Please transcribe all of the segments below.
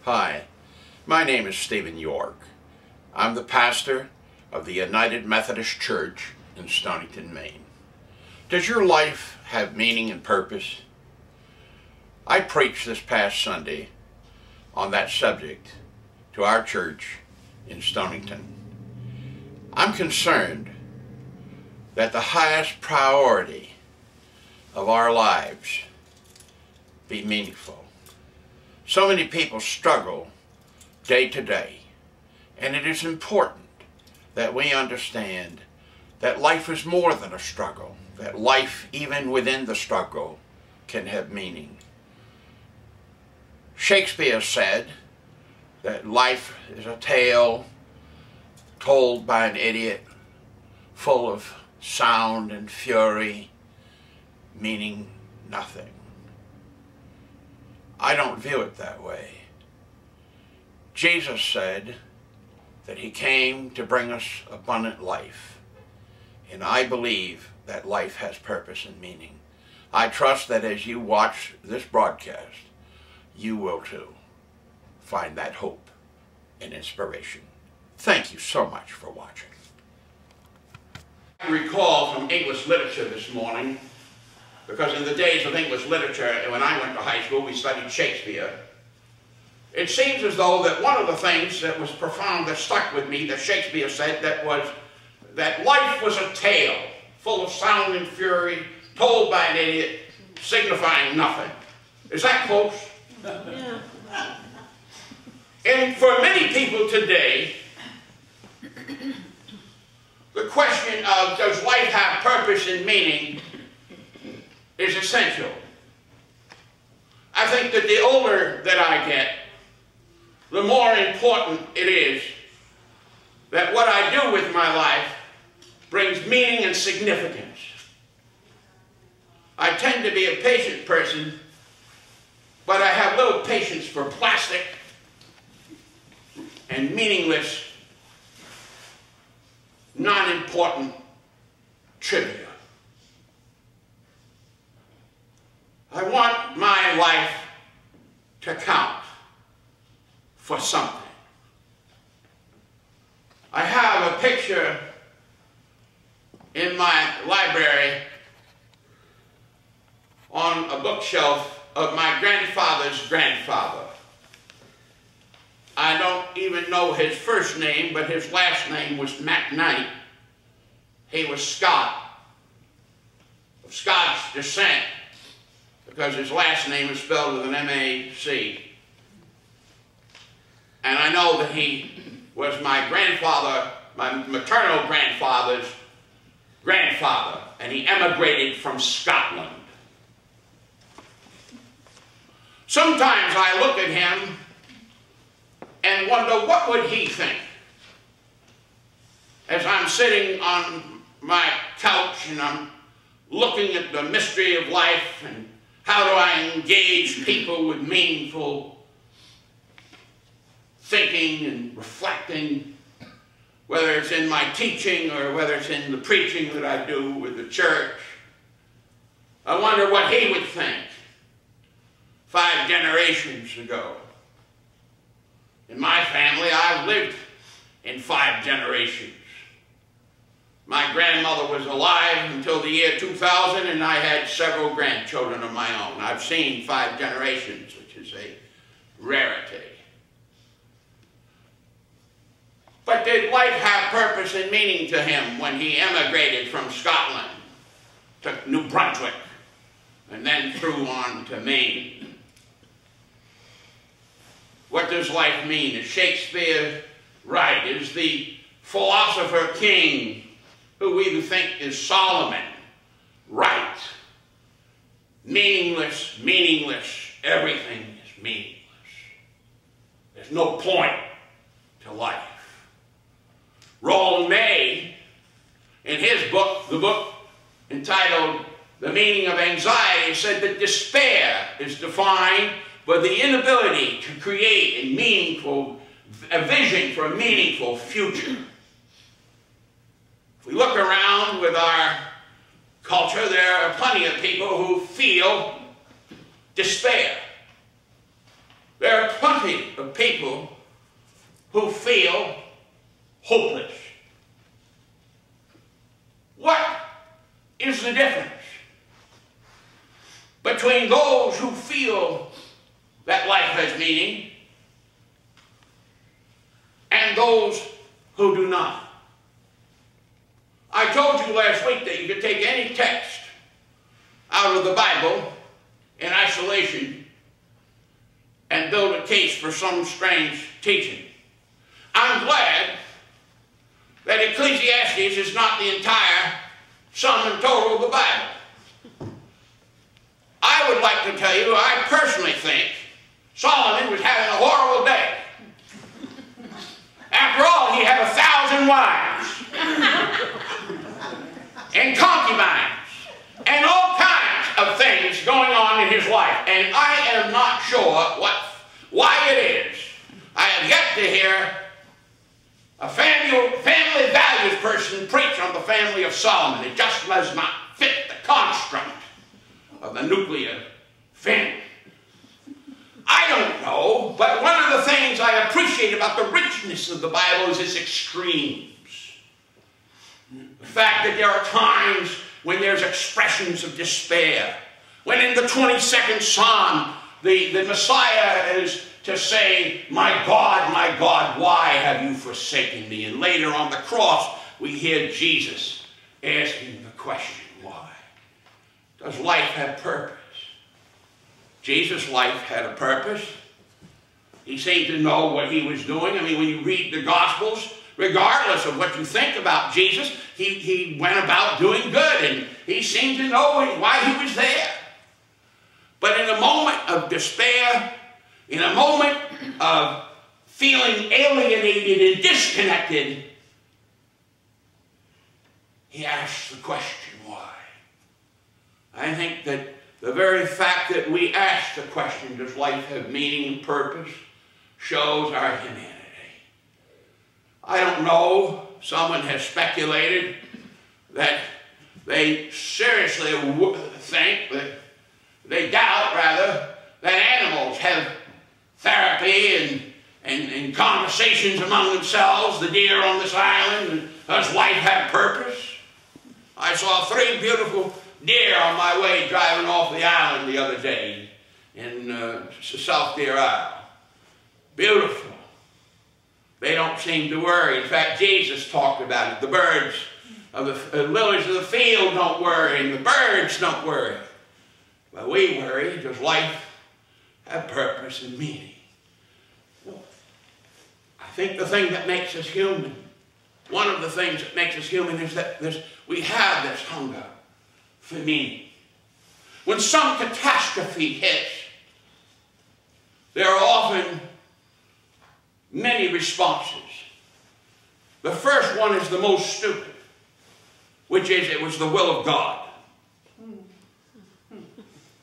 Hi, my name is Stephen York. I'm the pastor of the United Methodist Church in Stonington, Maine. Does your life have meaning and purpose? I preached this past Sunday on that subject to our church in Stonington. I'm concerned that the highest priority of our lives be meaningful. So many people struggle day to day, and it is important that we understand that life is more than a struggle, that life, even within the struggle, can have meaning. Shakespeare said that life is a tale told by an idiot, full of sound and fury, meaning nothing. I don't view it that way. Jesus said that he came to bring us abundant life, and I believe that life has purpose and meaning. I trust that as you watch this broadcast, you will too find that hope and inspiration. Thank you so much for watching. I recall from English literature this morning, because in the days of English literature, when I went to high school, we studied Shakespeare. It seems as though that one of the things that was profound, that stuck with me, that Shakespeare said, that was that life was a tale full of sound and fury, told by an idiot, signifying nothing. Is that close? Yeah. And for many people today, the question of does life have purpose and meaning is essential. I think that the older that I get, the more important it is that what I do with my life brings meaning and significance. I tend to be a patient person, but I have little patience for plastic and meaningless, non-important trivia. I want my life to count for something. I have a picture in my library on a bookshelf of my grandfather's grandfather. I don't even know his first name, but his last name was McKnight. He was Scot, of Scottish descent, because his last name is spelled with an M-A-C. And I know that he was my grandfather, my maternal grandfather's grandfather, and he emigrated from Scotland. Sometimes I look at him and wonder, what would he think? As I'm sitting on my couch and I'm looking at the mystery of life and how do I engage people with meaningful thinking and reflecting, whether it's in my teaching or whether it's in the preaching that I do with the church. I wonder what he would think 5 generations ago. In my family, I've lived in 5 generations. My grandmother was alive until the year 2000, and I had several grandchildren of my own. I've seen 5 generations, which is a rarity. But did life have purpose and meaning to him when he emigrated from Scotland to New Brunswick and then through on to Maine? What does life mean? Is Shakespeare right? Is the philosopher king, who we think is Solomon, right? Meaningless, meaningless, everything is meaningless. There's no point to life. Roland May, in his book, the book entitled The Meaning of Anxiety, said that despair is defined by the inability to create a vision for a meaningful future. If we look around with our culture, there are plenty of people who feel despair. There are plenty plenty of people who feel hopeless. What is the difference between those who feel that life has meaning and those who do not? I told you last week that you could take any text out of the Bible in isolation and build a case for some strange teaching. I'm glad that Ecclesiastes is not the entire sum and total of the Bible. I would like to tell you, I personally think Solomon was having a horrible day. After all, he had 1,000 wives and concubines and all kinds of things going on in his life. And I am not sure why it is. I have yet to hear a family values person preach on the family of Solomon. It just does not fit the construct of the nuclear family. I don't know, but one of the things I appreciate about the richness of the Bible is its extremes. The fact that there are times when there's expressions of despair. When in the 22nd Psalm, the Messiah is to say, my God, why have you forsaken me? And later on the cross, we hear Jesus asking the question, why? Does life have purpose? Jesus' life had a purpose. He seemed to know what he was doing. I mean, when you read the Gospels, regardless of what you think about Jesus, he went about doing good, and he seemed to know why he was there. But in a moment of despair, in a moment of feeling alienated and disconnected, he asks the question, why? I think that the very fact that we ask the question, does life have meaning and purpose, shows our humanity. I don't know, someone has speculated that they seriously think, that they doubt rather, that animals have therapy and conversations among themselves, the deer on this island, and does life have purpose? I saw 3 beautiful deer on my way driving off the island the other day in South Deer Isle. Beautiful. They don't seem to worry. In fact, Jesus talked about it. The birds of the lilies of the field don't worry, and the birds don't worry. But we worry. Does life have purpose and meaning? I think the thing that makes us human, one of the things that makes us human, is that we have this hunger for meaning. When some catastrophe hits, there are often many responses. The first one is the most stupid, which is, it was the will of God.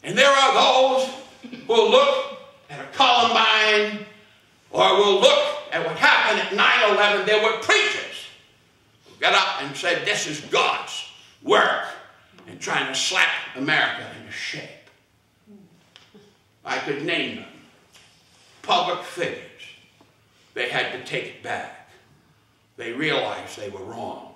And there are those who will look at a Columbine, or will look at what happened at 9/11. There were preachers who got up and said, this is God's work, and trying to slap America into shape. I could name them. Public figures. They had to take it back. They realized they were wrong.